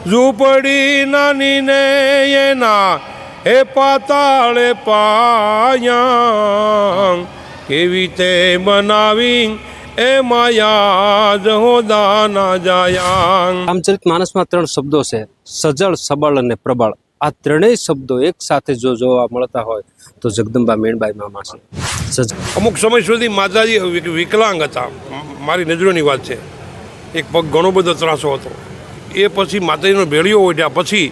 ઝૂંપડી નાની ને એના એ પાતાળે પાયા, કેવી તે બનાવી એ માયા જહોદા ના જાયા. રામચરિતમાનસમાં 3 શબ્દો છે, સજળ, સબળ અને પ્રબળ. આ ત્રણેય શબ્દો એક સાથે જો જોવા મળતા હોય તો જગદંબા મીણબાઈ મામા છે. અમુક સમય સુધી માતાજી વિકલાંગ હતા. મારી નજરોની વાત છે. એક પગ ઘણો બધો ત્રાસો હતો. એ પછી માતાજીનો ભેળિયો ઓઢ્યા પછી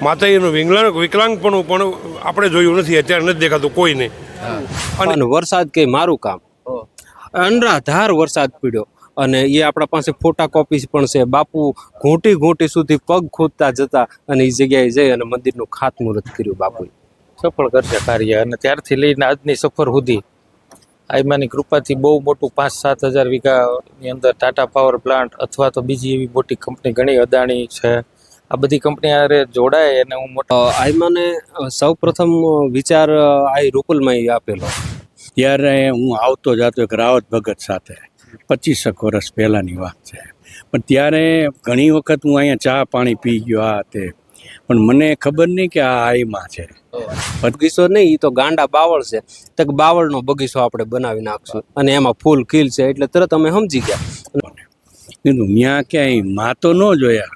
માતાજીનું વિકલાંગપણું પણ આપણે જોયું નથી, અત્યારે નથી દેખાતું કોઈને. અને વરસાદ કે મારું કામ, અનરાધાર વરસાદ પડ્યો અને એ આપણા પાસે ફોટા કોપી પણ છે. બાપુ ઘૂંટી ઘૂંટી સુધી પગ ખોદતા જતા અને એ જગ્યાએ જઈ અને મંદિરનું ખાતમુહૂર્ત કર્યું બાપુએ. સફળ કરશે કાર્ય. અને ત્યારથી લઈને આજની સફર સુધી આઈમાની કૃપાથી બહુ મોટું 5-7 હજાર વીઘાની અંદર ટાટા પાવર પ્લાન્ટ અથવા તો બીજી એવી મોટી કંપની ઘણી અદાણી છે, આ બધી કંપની આરે જોડાય અને હું મોટા આઈમાને સૌ પ્રથમ વિચાર આ રૂપલમાં આપેલો. ત્યારે હું આવતો જાતો એક રાવત ભગત સાથે 25 વર્ષ પહેલાંની વાત છે. પણ ત્યારે ઘણી વખત હું અહીંયા ચા પાણી પી ગયો આ તે, પણ મને ખબર નહીં કે આ આઈમાં છે. બગીચો નહીં, એ તો ગાંડા બાવળ છે. તો બાવળનો બગીચો આપણે બનાવી નાખશું અને એમાં ફૂલ ખીલ છે એટલે તરત અમે સમજી ગયા. કીધું ત્યાં ક્યાંય માં તો ન જોયા,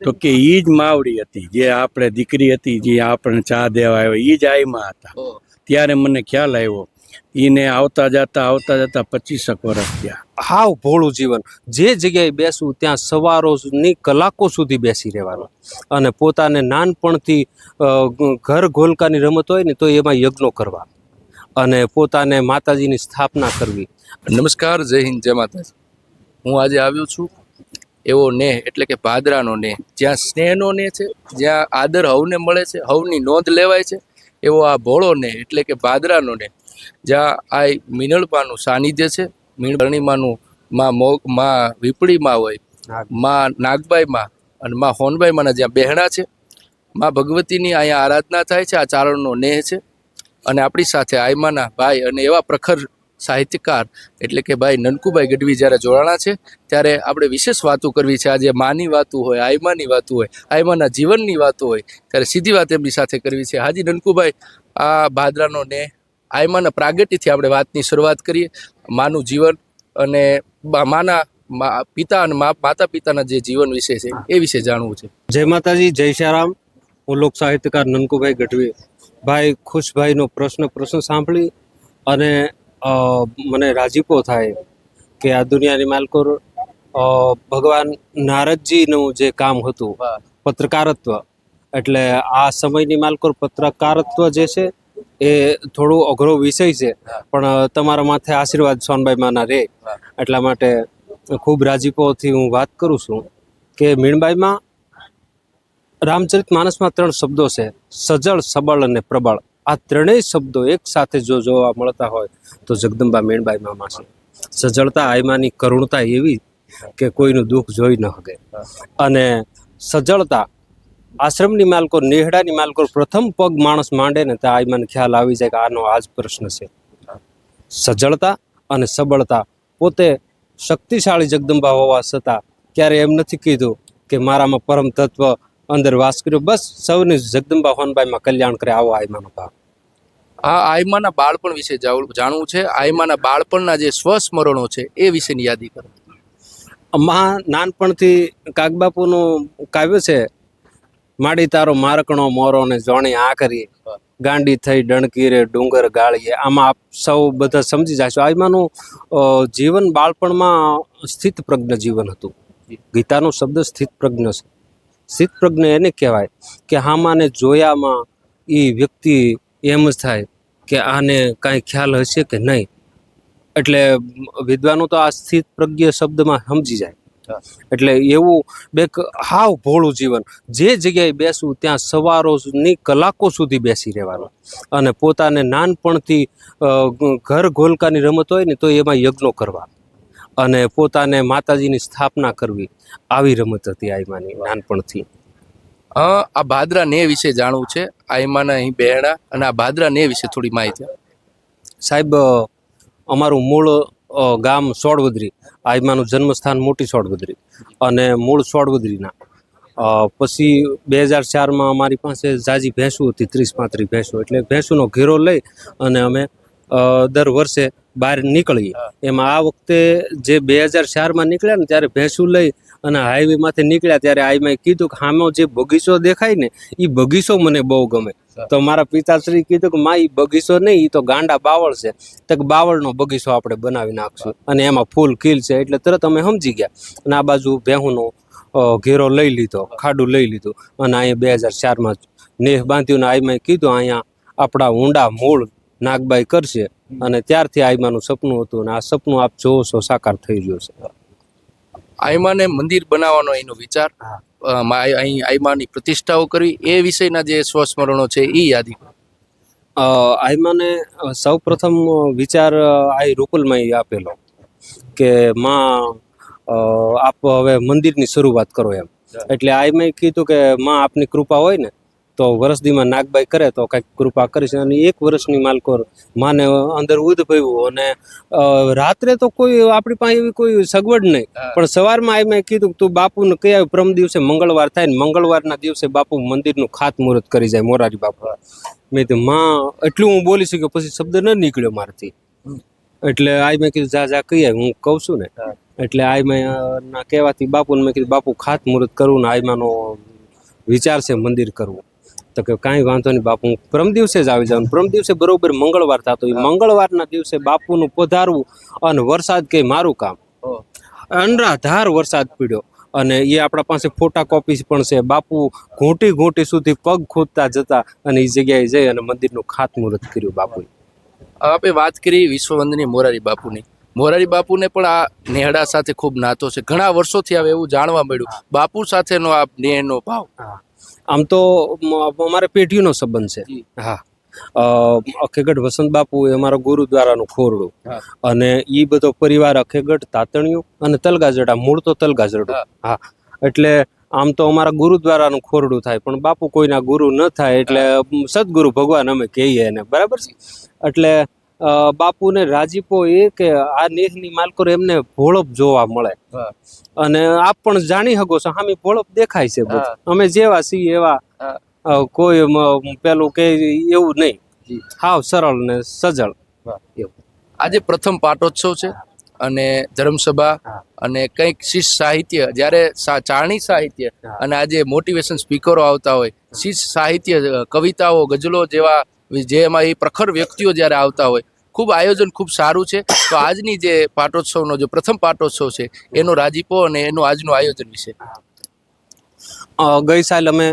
તો કે એ જ માવડી હતી જે આપણે દીકરી હતી, જે આપણે ચા દેવા આવ્યો એ જ આઈમાં હતા. ત્યારે મને ખ્યાલ આવ્યો. એને આવતા જતા 25 વર્ષ થયા. હાવ ભોળું જીવન. જે જગ્યાએ બેસવું ત્યાં સવારોની કલાકો સુધી બેસી રહેવાનું અને પોતાને નાનપણથી ઘર ઘોલકાની રમત હોય ને તો એમાં યજ્ઞો કરવા અને પોતાને માતાજીની સ્થાપના કરવી. નમસ્કાર, જય હિન્દ, જય માતાજી. હું આજે આવ્યો છું એવો નેહ એટલે કે ભાદરાનો નેહ, જ્યાં સ્નેહનો નેહ છે, જ્યાં આદર હવને મળે છે, હવની નોંધ લેવાય છે, એવો આ ભોળો નેહ એટલે કે ભાદરાનો નેહ, જ્યાં આ મીનળપાનું સાનિધ્ય છે. મીણબરણીમાનું માં વિપળીમાં હોય, માં નાગબાઈમાં અને માં હોનબાઈમાંના જ્યાં બહેણા છે, માં ભગવતીની અહીંયા આરાધના થાય છે. આ ચારણનો નેહ છે. અને આપણી સાથે આઈમાના ભાઈ અને એવા પ્રખર સાહિત્યકાર એટલે કે ભાઈ નનકુભાઈ ગઢવી જ્યારે જોડાણા છે ત્યારે આપણે વિશેષ વાતો કરવી છે. આજે માની વાતો હોય, આઈમાની વાતો હોય, આઈમાના જીવનની વાતો હોય, ત્યારે સીધી વાત એમની સાથે કરવી છે. હાજી નનકુભાઈ, આ ભાદરાનો નેહ, આઈમાના પ્રાગટ્યથી આપણે વાતની શરૂઆત કરીએ. માનું જીવન અને માના પિતા અને માતા પિતાના જે જીવન વિશે છે એ વિશે જાણવું છે. જય માતાજી, જય શ્યારામ. હું લોક સાહિત્યકાર નનકુભાઈ ગઢવી. ભાઈ ખુશભાઈનો પ્રશ્ન સાંભળી અને મને રાજીપો થાય કે આ દુનિયાની માલકોર ભગવાન નારદજીનું જે કામ હતું પત્રકારત્વ, એટલે આ સમયની માલકોર પત્રકારત્વ જે છે એ થોડું અઘરો વિષય છે, પણ તમારા માથે આશીર્વાદ સોનબાઈ માના રે એટલા માટે ખૂબ રાજીપોથી હું વાત કરું છું કે મીણબાઈમાં રામચરિતમાનસમાં 3 શબ્દો છે, સજળ, સબળ અને પ્રબળ. આ ત્રણેય શબ્દો એક સાથે જો જોવા મળતા હોય તો જગદંબા મીણબાઈ મામા છે. સજળતા, આઈમાની કરુણતા એવી કે કોઈનું દુઃખ જોઈ ન શકે. અને સજળતા, આશ્રમની માલકોર, નેહડાની માલકોર પ્રથમ પગ માણસ માંડે ને ત્યાં આઈમાને ખ્યાલ આવી જાય કે આનો આ જ પ્રશ્ન છે. સજળતા અને સબળતા. પોતે શક્તિશાળી જગદંબા હોવા છતાં ક્યારે એમ નથી કીધું કે મારામાં પરમ તત્વ અંદર વાસ કર્યો. બસ સૌને જગદંબા હોનબાઈમાં કલ્યાણ કરે, આવો આઈમાનો ભાવ. આ આઈમાના બાળપણ વિશે જાણવું છે. આઈમાના બાળપણના જે સ્વસ્મરણો છે એ વિશેની યાદી કરો. નાનપણથી કાગબાપુનું કાવ્ય છે, માડી તારો મારકણો મોરો ને જોણી આ કરી, ગાંડી થઈ ડણકી રે ડુંગર ગાળીએ. આમાં આપ સૌ બધા સમજી જશો. આઈમાનું જીવન બાળપણમાં સ્થિત પ્રજ્ઞ જીવન હતું. ગીતાનો શબ્દ સ્થિત પ્રજ્ઞ છે. સ્થિત પ્રજ્ઞ એને કહેવાય કે હામાને જોયામાં એ વ્યક્તિ એમ જ થાય કે આને કાંઈ ખ્યાલ હશે કે નહીં. એટલે વિદ્વાનો તો આ સ્થિત પ્રજ્ઞ શબ્દમાં સમજી જાય. એટલે એવું બેક હાવ ભોળું જીવન. જે જગ્યાએ બેસવું ત્યાં સવારોની કલાકો સુધી બેસી રહેવાનું અને પોતાને નાનપણથી ઘર ઘોલકાની રમત હોય ને તો એમાં યજ્ઞો કરવા અને પોતાને માતાજીની સ્થાપના કરવી, આવી રમત હતી આઈમાની નાનપણથી. આ ભાદરા નેહ વિશે જાણવું છે. આઈમાના અહીં બહેણા અને આ ભાદરા નેહ વિશે થોડી માહિતી. સાહેબ, અમારું મૂળ ગામ સોડવદરી, આઈમાનું જન્મસ્થાન મોટી સોડવદરી અને મૂળ સોડવદરીના પછી 2004માં અમારી પાસે ઝાઝી ભેંસું હતી, 30-35 ભેંસો. એટલે ભેંસુનો ઘેરો લઈ અને અમે દર વર્ષે બહાર નીકળીએ. એમાં આ વખતે જે 2004માં નીકળ્યા ને ત્યારે ભેંસું લઈ અને હાઈવેમાંથી નીકળ્યા ત્યારે આઈમાં કીધું કે સામે જે બગીચો દેખાય ને એ બગીચો મને બહુ ગમે. તો મારા પિતાશ્રી કીધું કે માં એ બગીચો નહીં, એ તો ગાંડા બાવળ છે. તો કે બાવળનો બગીચો આપણે બનાવી નાખશું અને એમાં ફૂલ ખીલ છે. એટલે તરત અમે સમજી ગયા અને આ બાજુ ભેહુંનો ઘેરો લઈ લીધો, ખાડું લઈ લીધું અને અહીંયા 2004માં નેહ બાંધ્યું ને આઈમાં કીધું અહીંયા આપણા ઊંડા મૂળ નાગબાઈ કરશે. અને ત્યારથી આઈમાનું સપનું હતું અને આ સપનું આપ જોવો છો સાકાર થઈ રહ્યું છે. આઈમાને મંદિર બનાવવાનો એનો વિચાર, અહીં આઈમાની પ્રતિષ્ઠાઓ કરવી, એ વિષયના જે સ્વસ્મરણો છે એ યાદી. આઈમાને સૌ પ્રથમ વિચાર આઈ રૂપલમાં આપેલો કે માં આપ હવે મંદિરની શરૂઆત કરો એમ. એટલે આઈમાં કીધું કે માં આપની કૃપા હોય ને તો વરસદીમાં નાગબાઈ કરે તો કંઈક કૃપા કરીશ. અને 1 વર્ષની માલકોર માને અંદર ઉદ્ભવ્યું અને રાત્રે તો કોઈ આપણી પાસે એવી કોઈ સગવડ નહીં, પણ સવારમાં આઈમાં કીધું તું બાપુને કહી આવ્યું પ્રમ દિવસે મંગળવાર થાય ને મંગળવારના દિવસે બાપુ મંદિરનું ખાતમુહૂર્ત કરી જાય મોરારી બાપુ. મેં કીધું માં એટલું હું બોલી શક્યો, પછી શબ્દ ન નીકળ્યો મારાથી. એટલે આઈમાં કીધું જા કહી આવ્યું, હું કહું છું ને. એટલે આઈમાં ના કહેવાથી બાપુને મેં કીધું બાપુ ખાતમુહૂર્ત કરવું ને આઈમાનો વિચાર છે મંદિર કરવું. તો કે કાંઈ વાંધો નહીં બાપુ, હું પ્રમ દિવસે જ આવી જાઉં. પ્રમ દિવસે બરોબર મંગળવાર થતો, એ મંગળવારના દિવસે બાપુનું પધારવું અને વરસાદ કે મારું કામ. અનરાધાર વરસાદ પડ્યો અને એ આપણા પાસે ફોટા કોપી પણ છે. બાપુ ઘૂંટી સુધી પગ ખોદતા જતા અને એ જગ્યાએ જઈ અને મંદિરનું ખાતમુહૂર્ત કર્યું બાપુએ. આપણે વાત કરી વિશ્વવંદનીય મોરારી બાપુની. મોરારી બાપુને પણ આ નેહડા સાથે ખૂબ નાતો છે. ઘણા વર્ષોથી હવે એવું જાણવા મળ્યું બાપુ સાથેનો આ નેહનો ભાવ. આમ તો અમારે પેઢીનો સંબંધ છે. હા, અખેગઢ વસંત બાપુ એ અમારા ગુરુદ્વારાનું ખોરડું અને એ બધો પરિવાર અખેગઢ, તાતણિયું અને તલગાજડા, મૂળ તો તલગાજડું. હા, એટલે આમ તો અમારા ગુરુદ્વારાનું ખોરડું થાય, પણ બાપુ કોઈના ગુરુ ન થાય એટલે સદગુરુ ભગવાન અમે કહીએ એને, બરાબર છે. એટલે બાપુને રાજીપો એ કે આ નેહની માલકોર એમને ભોળપ જોવા મળે અને આપ પણ જાણી શકો છો સામે ભોળપ દેખાય છે બધું. અમે જેવા છીએ એવા, કોઈ પેલું કે એવું નહીં, હાવ સરળ ને સજળ એવું. આજે પ્રથમ પાટોત્સવ છે અને ધર્મસભા અને કંઈક શિષ્ય સાહિત્ય, જ્યારે ચારણી સાહિત્ય અને આજે મોટિવેશન સ્પીકરો આવતા હોય, શિષ્ય સાહિત્ય, કવિતાઓ, ગઝલો જેવા જેમાં એ પ્રખર વ્યક્તિઓ જ્યારે આવતા હોય, ખૂબ આયોજન ખૂબ સારું છે. તો આજની જે પાટોત્સવનો જે પ્રથમ પાટોત્સવ છે એનો રાજીપો અને એનું આજનું આયોજન વિશે. ગઈ સાલ અમે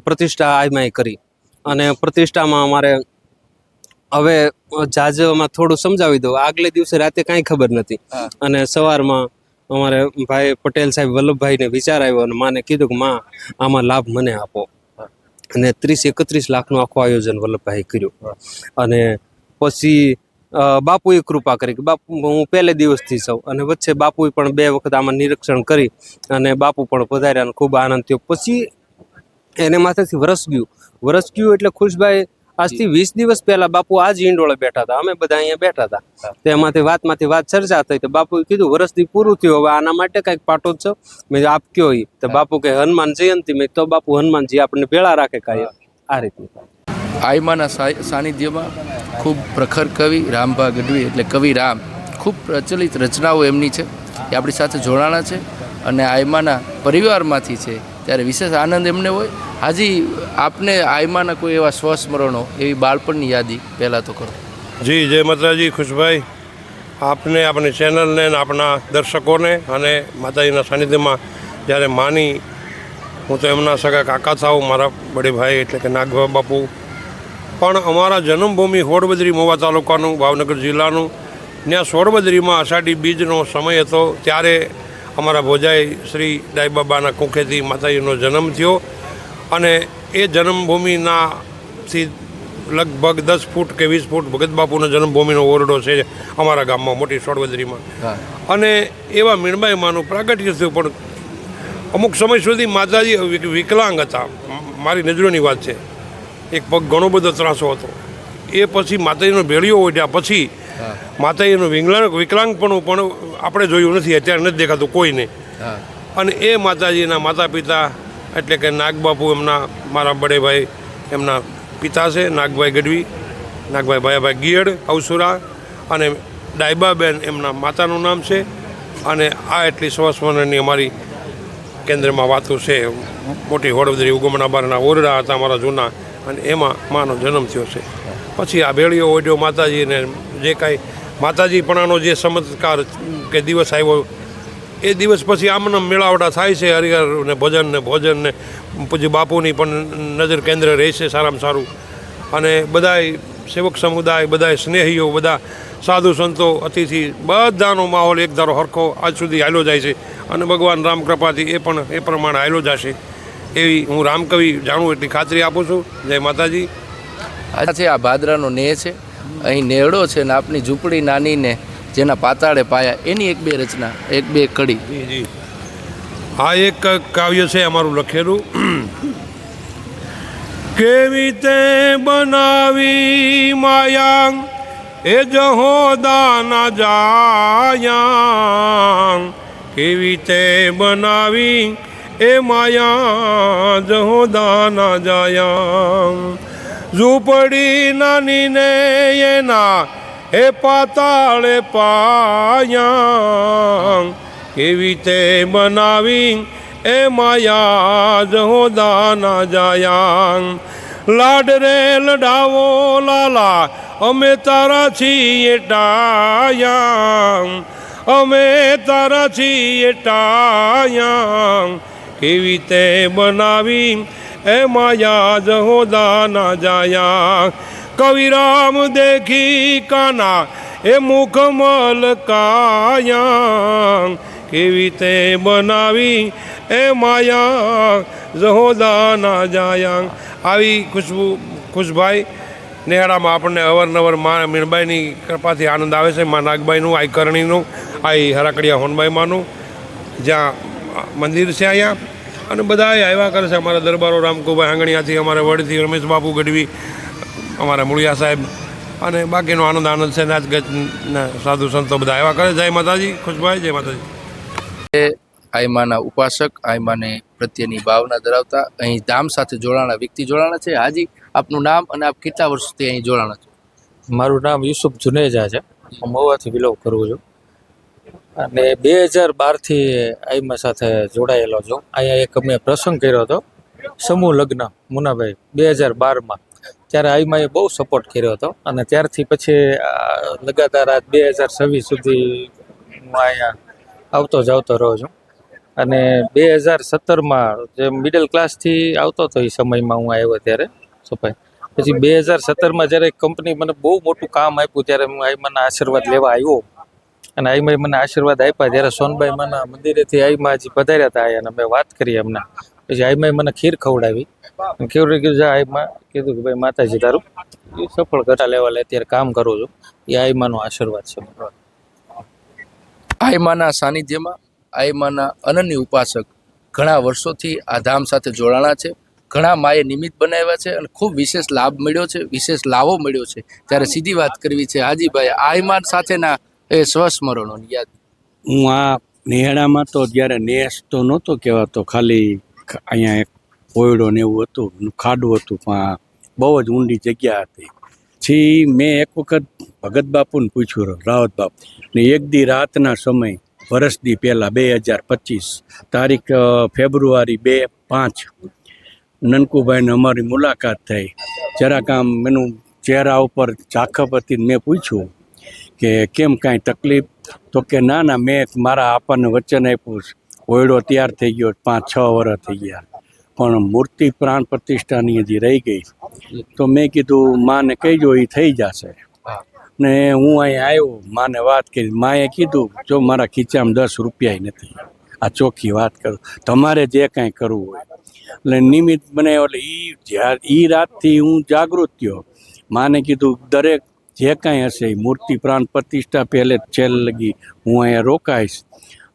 પ્રતિષ્ઠા આઈમાં કરી અને પ્રતિષ્ઠામાં અમારે હવે જાજમાં થોડું સમજાવી દઉં. આગલે દિવસે રાતે કાંઈ ખબર નથી અને સવારમાં અમારે ભાઈ પટેલ સાહેબ વલ્લભભાઈને વિચાર આવ્યો અને માને કીધું કે માં આમાં લાભ મને આપો. અને 30-31 લાખનું આખું આયોજન વલ્લભભાઈ કર્યું. અને પછી બાપુએ કૃપા કરી કે બાપુ હું પહેલે દિવસથી સૌ, અને વચ્ચે બાપુએ પણ 2 વખત આમાં નિરીક્ષણ કરી અને બાપુ પણ પધાર્યા અને ખૂબ આનંદ થયો. પછી એને માથેથી વરસ ગયું એટલે ખુશભાઈ આજથી 20 દિવસ પહેલા બાપુ આજ ઈંડોળે બેઠા હતા, અમે બધા અહીંયા બેઠા હતા. તેમાંથી વાત ચર્ચા થઈ તો બાપુએ કીધું વરસથી પૂરું થયું, હવે આના માટે કંઈક પાટોત્સવ. મેં આપ કયો ઈ તો બાપુ કે હનુમાન જયંતિ. મેં તો બાપુ હનુમાનજી આપણને ભેળા રાખે કાંઈ આ રીતનું. આઈમાના સાનિધ્યમાં ખૂબ પ્રખર કવિ રામભા ગઢવી એટલે કવિ રામ, ખૂબ પ્રચલિત રચનાઓ એમની છે, એ આપણી સાથે જોડાણા છે અને આઈમાના પરિવારમાંથી છે, ત્યારે વિશેષ આનંદ એમને હોય. હાજી આપને આઈમાના કોઈ એવા સ્વસ્મરણો, એવી બાળપણની યાદી પહેલાં તો કરો. જી, જય માતાજી ખુશભાઈ. આપને, આપણી ચેનલને અને આપણા દર્શકોને અને માતાજીના સાનિધ્યમાં જ્યારે માની, હું તો એમના સગા કાકા થાવ, મારા બડે ભાઈ એટલે કે નાગભા બાપુ પણ અમારા જન્મભૂમિ સોડબદરી મોવા તાલુકાનું, ભાવનગર જિલ્લાનું. ત્યાં સોડબદરીમાં અષાઢી બીજનો સમય હતો ત્યારે અમારા ભોજાઈ શ્રી દાઈબાબાના કુખેથી માતાજીનો જન્મ થયો અને એ જન્મભૂમિનાથી લગભગ 10 ફૂટ કે 20 ફૂટ ભગત બાપુનો જન્મભૂમિનો ઓરડો છે અમારા ગામમાં, મોટી સોડબદરીમાં. અને એવા મીણબાઈ માનું પ્રાગટ્ય થયું. પણ અમુક સમય સુધી માતાજી વિકલાંગ હતા, મારી નજરોની વાત છે. એક પગ ઘણો બધો ત્રાસો હતો. એ પછી માતાજીનો ભેળિયો ઓઢ્યા પછી માતાજીનું વિકલાંગપણું પણ આપણે જોયું નથી, અત્યારે નથી દેખાતું કોઈને. અને એ માતાજીના માતા પિતા એટલે કે નાગબાપુ એમના મારા બડેભાઈ એમના પિતા છે, નાગભાઈ ગઢવી, નાગભાઈ ભાયાભાઈ ગિયડ અવસુરા, અને ડાયબાબેન એમના માતાનું નામ છે. અને આ એટલી સ્વસ્મરણની અમારી કેન્દ્રમાં વાતો છે. મોટી વડોદરી ઉગમણા બારના ઓરડા હતા અમારા જૂના, અને એમાં માનો જન્મ થયો છે. પછી આ ભેળીઓ ઓઢ્યો માતાજીને, જે કાંઈ માતાજીપણાનો જે ચમત્કાર કે દિવસ આવ્યો એ દિવસ પછી આમને મેળાવડા થાય છે. હરિહર ને ભજન ને ભોજન ને પછી બાપુની પણ નજર કેન્દ્ર રહેશે સારામાં સારું. અને બધાય સેવક સમુદાય, બધાય સ્નેહીઓ, બધા સાધુ સંતો, અતિથિ, બધાનો માહોલ એક ધારો હરખો આજ સુધી હાલ્યો જાય છે. અને ભગવાન રામ કૃપાથી એ પણ એ પ્રમાણે હાલ્યો જશે એવી હું રામકવિ જાણું એટલી ખાતરી આપું છું. જય માતાજી. આ છે આ ભાદરાનો નેહ છે. અહીં નેહડો છે ને આપની ઝૂંપડી નાની ને જેના પાતાળે પાયા, એની એક બે રચના, એક બે કડી. જી જી, આ એક કાવ્ય છે અમારું લખેલું. કેવી તે બનાવી માયા એ જહોદા ના જાયા, કેવી તે બનાવી એ માયા જહોદા ના જાયા. ઝૂંપડી નાની ને એના એ પાતાળે પાયા, કેવી તે બનાવી એ માયા જહોદા ના જાયા. લાડ રે લડાવો લાલા અમે તારા છીએ ટાયા, અમે તારા છીએ ટાયા, કેવી તે બનાવી એ માયા જહોદા ના જાયા. કવિરામ દેખી કાના એ મુખ મલકાયા, કેવી તે બનાવી એ માયા જહોદા ના જાયા. આવી ખુશભાઈ નેહડામાં આપણને અવારનવાર મા મીણબાઈની કૃપાથી આનંદ આવે છે. મા નાગબાઈનું, આઈ કરણીનું, આઈ હરાકડિયા હોનબાઈ માનું જ્યાં મંદિર છે અહીંયા. અને બધા આવ્યા કરે છે. અમારા દરબારો રામકુભાઈ આંગણિયાથી, અમારા વડથી રમેશ બાપુ ગઢવી, અમારા મૂળિયા સાહેબ, અને બાકીનો આનંદ છે. નાચગતના સાધુ સંતો બધા આવ્યા કરે. જય માતાજી. ખુશભાઈ, જય માતાજી. આઈમાના ઉપાસક, આઈમાને પ્રત્યેની ભાવના ધરાવતા, અહીં ધામ સાથે જોડાણા વ્યક્તિ જોડાણા છે. હાજી, આપનું નામ અને આપ કેટલા વર્ષથી અહીં જોડાણા છો? મારું નામ યુસુફ જુનેજા છે. હું મહુવાથી બિલોંગ કરું છું અને 2012થી આઈમા સાથે જોડાયેલો છું. અહીંયા એક અમે પ્રસંગ કર્યો હતો, સમૂહ લગ્ન મુનાભાઈ 2012માં. ત્યારે આઈમાએ બહુ સપોર્ટ કર્યો હતો અને ત્યારથી પછી લગાતાર આ 2026 સુધી હું અહીંયા આવતો જાવતો રહ્યો છું. અને 2017માં જે મિડલ ક્લાસથી આવતો હતો એ સમયમાં હું આવ્યો ત્યારે સફાઈ. પછી 2017માં જ્યારે કંપની મને બહુ મોટું કામ આપ્યું ત્યારે હું આઈમાના આશીર્વાદ લેવા આવ્યો. અને આઈમાએ મને આશીર્વાદ આપ્યા ત્યારે સોનબાઈ માના મંદિરેથી આઈમા હજી પધાર્યા હતા અને મેં વાત કરી એમને. પછી આઈમાએ મને ખીર ખવડાવી. ખીર કીધું જા આઈમા, કીધું કે ભાઈ માતાજી તારું એ સફળ ઘટા લેવલે અત્યારે કામ કરું છું. એ આઈમાનો આશીર્વાદ છે. આઈમાના સાનિધ્યમાં, આઈમાના અનન્ય ઉપાસક ઘણા વર્ષોથી આ ધામ સાથે જોડાણા છે. ઘણા માએ નિમિત્ત બનાવ્યા છે અને ખૂબ વિશેષ લાભ મળ્યો છે, વિશેષ લાવો મળ્યો છે. ત્યારે સીધી વાત કરવી છે હાજીભાઈ, આઈમાન સાથેના એ સ્વસ્મરણોની યાદ. હું આ નેહડામાં તો જ્યારે નેસ તો નહોતો કહેવાતો, ખાલી અહીંયા એક પોયડો ને એવું હતું, ખાડું હતું, પણ બહુ જ ઊંડી જગ્યા હતી. પછી મેં એક વખત ભગત બાપુને પૂછ્યું, રાવત બાપુ ને, એક દી રાતના સમય, વર્ષ દી પહેલાં 2025 તારીખ ફેબ્રુઆરી 2-5 નનકુભાઈને અમારી મુલાકાત થઈ. જરાક આમ એનું ચહેરા ઉપર ઝાખપ હતી. મેં પૂછ્યું કે કેમ કાંઈ તકલીફ? તો કે ના ના, મેં મારા આપણને વચન આપ્યું, ઓયડો તૈયાર થઈ ગયો, 5-6 વર્ષ થઈ ગયા, પણ મૂર્તિ પ્રાણ પ્રતિષ્ઠાની હજી રહી ગઈ. તો મેં કીધું માને કહીજો એ થઈ જશે. ને હું અહીંયા આવ્યો, માને વાત કરી. માએ કીધું જો મારા ખીચામાં 10 રૂપિયા નથી. આ ચોખ્ખી વાત કરું, તમારે જે કાંઈ કરવું હોય. એટલે નિમિત્ત બનાવ્યો. એટલે એ રાતથી હું જાગૃત થયો. માને કીધું દરેક જે કાંઈ હશે એ મૂર્તિ પ્રાણ પ્રતિષ્ઠા પહેલે છેલ્લે લગી હું અહીંયા રોકાઈશ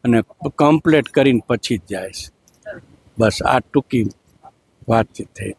અને કમ્પ્લીટ કરીને પછી જ જઈશ. બસ આ ટૂંકી વાતચીત થઈ.